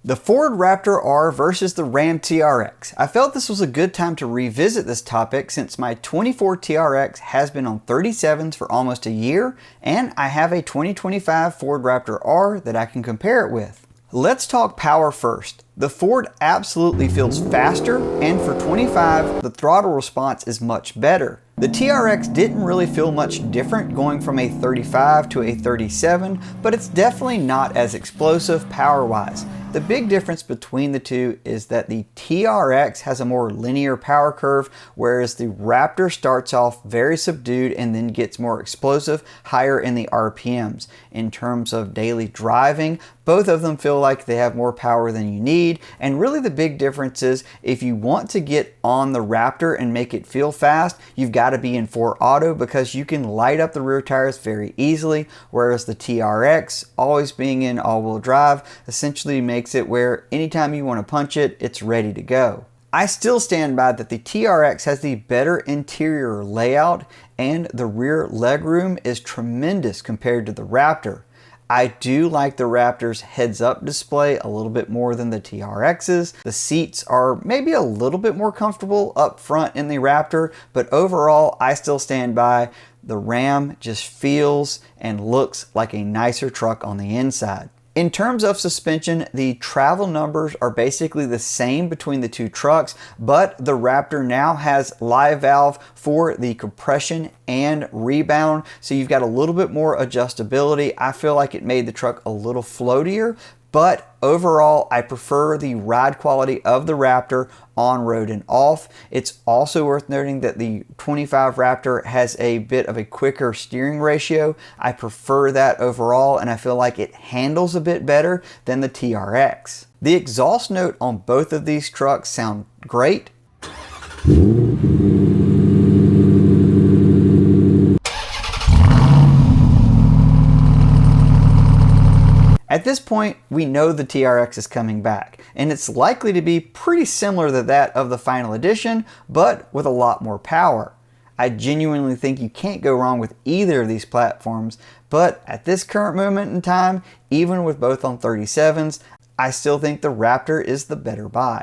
The Ford Raptor R versus the Ram TRX. I felt this was a good time to revisit this topic since my 24 TRX has been on 37s for almost a year, and I have a 2025 Ford Raptor R that I can compare it with. Let's talk power first. The Ford absolutely feels faster, and for 25, the throttle response is much better. The TRX didn't really feel much different going from a 35 to a 37, but it's definitely not as explosive power-wise. The big difference between the two is that the TRX has a more linear power curve, whereas the Raptor starts off very subdued and then gets more explosive, higher in the RPMs. In terms of daily driving, both of them feel like they have more power than you need, and really the big difference is if you want to get on the Raptor and make it feel fast, you've got to be in 4 auto because you can light up the rear tires very easily, whereas the TRX, always being in all-wheel drive, essentially makes it where anytime you want to punch it, it's ready to go. I still stand by that the TRX has the better interior layout and the rear legroom is tremendous compared to the Raptor. I do like the Raptor's heads-up display a little bit more than the TRX's. The seats are maybe a little bit more comfortable up front in the Raptor, but overall I still stand by the Ram just feels and looks like a nicer truck on the inside. In terms of suspension, the travel numbers are basically the same between the two trucks, but the Raptor now has live valve for the compression and rebound, so you've got a little bit more adjustability. I feel like it made the truck a little floatier, but overall I prefer the ride quality of the Raptor on road and off. It's also worth noting that the 25 Raptor has a bit of a quicker steering ratio. I prefer that overall, and I feel like it handles a bit better than the TRX. The exhaust note on both of these trucks sound great. At this point, we know the TRX is coming back, and it's likely to be pretty similar to that of the final edition, but with a lot more power. I genuinely think you can't go wrong with either of these platforms, but at this current moment in time, even with both on 37s, I still think the Raptor is the better buy.